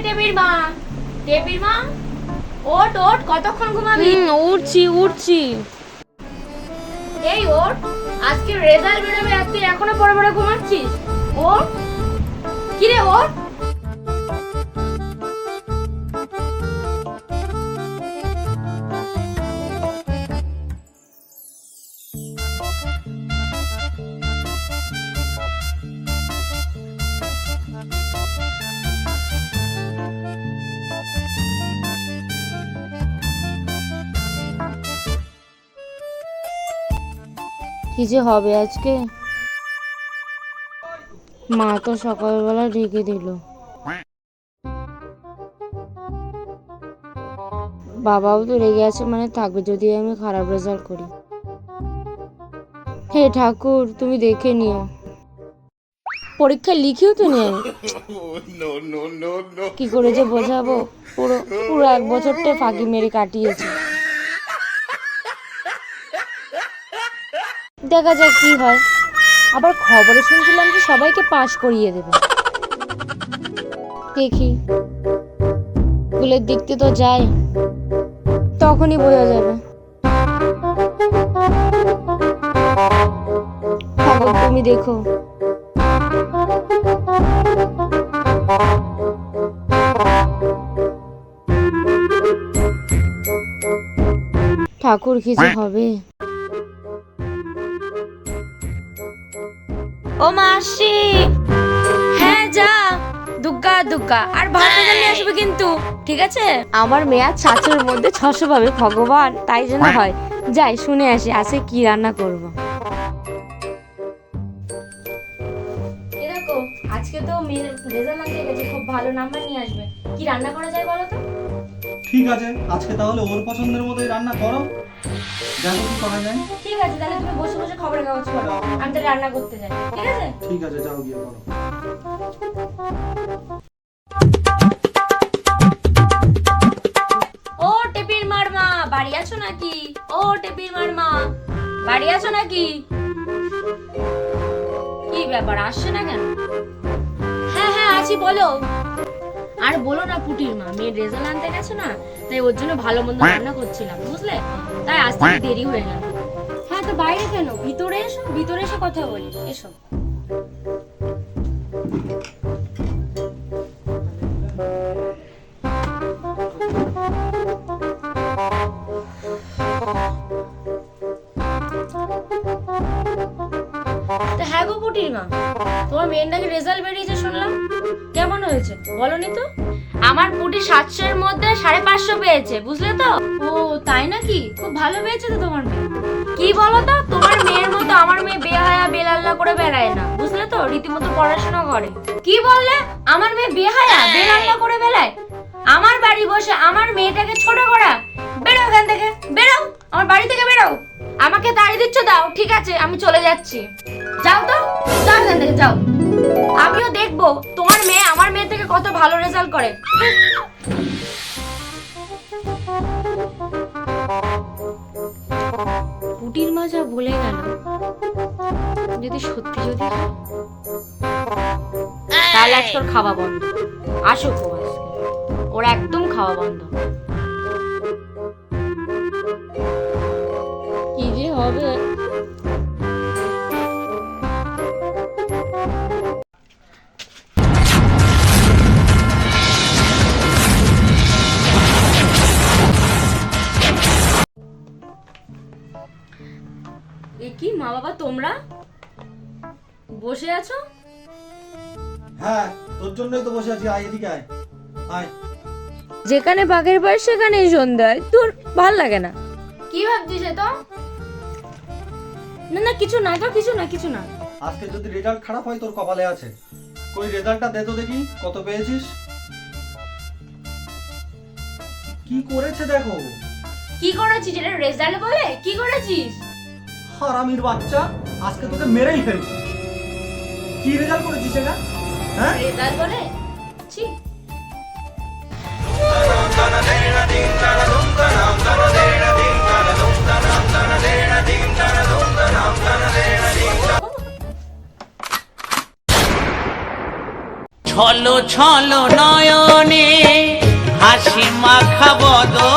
টেপির মা, টেপির মা, ওঠ ওঠ, কতক্ষণ ঘুমাবি? উঠছি উঠছি। এই ওঠ, আজকে রেজাল্ট বেরোবে আর তুই এখনো পড়ে পড়ে ঘুমাচ্ছিস? ওঠ, কি রে ওঠ। কি যে হবে আজকে, মা তো সকালবেলা ডেকে দিল, বাবাও তো রেগে আছে, মানে থাকবে যদি আমি খারাপ রেজাল্ট করি। হে ঠাকুর, তুমি দেখে নিও। পরীক্ষা লিখিও তো নি আমি, কি করে যে বোঝাবো। পুরো পুরো 1 বছরটা ফাঁকি মেরে কাটিয়েছে। দেখা যাক কি হয়। আবার খবরে শুনছিলাম যে সবাইকে পাশ করিয়ে দেবে। দেখি, স্কুলের দিকতে তো যাই, তখনই বোঝা যাবে। ঠাকুর তুমি দেখো। ঠাকুর কি যে হবে। ও মাসি, হ্যাঁ যা, দুগ্গা দুগ্গা, আর ভালো রেজাল্ট নিয়ে আসবে কিন্তু, ঠিক আছে? আমার মেয়ে 700-এর মধ্যে 600 পাবে, ভগবান তাই যেন হয়। যাই শুনে আসি আজকে কি রান্না করব। দেখো, আজকে তো মেয়ের রেজাল্ট আনতে গেছে, খুব ভালো নাম্বার নিয়ে আসবে। কি রান্না করা যায় বলো তো? ঠিক আছে, আজকে তাহলে ওর পছন্দের মতোই রান্না করো, দেখো কি করা যায়। ঠিক আছে, তাহলে তুমি বসে বসে খবরের কাগজ পড়ো, আমি তো রান্না করতে যাই, ঠিক আছে? ঠিক আছে, যাও গিয়ে করো। ও টেপির মার মা, বাড়ি আছো নাকি? ও টেপির মার মা, বাড়ি আছো নাকি? কি ব্যাপার, আসছে না কেন? হ্যাঁ হ্যাঁ আছি, বলো। আর বলো না পুটির মা, মেয়ের রেজাল্ট আনতে গেছে না, তাই ওর জন্য ভালো মন্দ রান্না করছিলাম, বুঝলে? তাই আসতে দেরি হয়ে গেল। হ্যাঁ তো বাইরে কেন, ভিতরে এসো, ভিতরে এসে কথা বলি, এসো। হ্যাঁ গো পুটির মা, তোমার মেয়ের নাকি রেজাল্ট বেরিয়েছে শুনলাম, কেমন হয়েছে বলনি তো? আমার পুটি 700-এর মধ্যে 550 পেয়েছে, বুঝলে তো? ও তাই নাকি, খুব ভালো পেয়েছে তো তোমার মেয়ে। কি বলো তো, তোমার মেয়ের মতো আমার মেয়ে বেহায়া বেলাল্লা করে বেড়ায় না, বুঝলে তো? রীতিমতো পড়াশোনা করে। কি বললে, আমার মেয়ে বেহায়া বেলাল্লা করে বেড়ায়? আমার বাড়ি বসে আমার মেয়েটাকে ছোট করা? বেরো এখান থেকে, বেরো আমার বাড়ি থেকে, বেরো। আমাকে তাড়িয়ে দিচ্ছ, দাও, ঠিক আছে আমি চলে যাচ্ছি। যাও তো, যাও এখান থেকে, যাও। আমিও দেখবো তোমার মেয়ে আমার মেয়ে থেকে কত ভালো রেজাল্ট করে। পুটির মা যা বলে গেল, যদি সত্যি যদি হয়, তাহলে আজকে ওর খাওয়া বন্ধ। আসুক ও আজকে, ওর একদম খাওয়া বন্ধ। কি যে হবে। এ কি মা বাবা, তোমরা বসে আছো? হ্যাঁ, তোর জন্যই তো বসে আছি, আয় এদিকে আয়, আয়। যেখানে বাঘের বয়স সেখানেই সন্ধ্যায়, তোর ভাল লাগে না? কি ভাবছিস তো? না না কিছু না তো, কিছু না কিছু না। আজকে যদি রেজাল্ট খারাপ হয় তোর কপালে আছে। কই রেজাল্টটা দে তো দেখি, কত পেয়েছিস। কি করেছে দেখো। কি করেছিস, এটা রেজাল্ট বলে? কি করেছিস? হারামির বাচ্চা, আজকে তোকে মেরেই ফেলবো। কি রেজাল্ট করেছিস এটা? হ্যাঁ, রেজাল্ট বলে? ছি। ছলো ছলো নয়নে হাসি মাখা বদন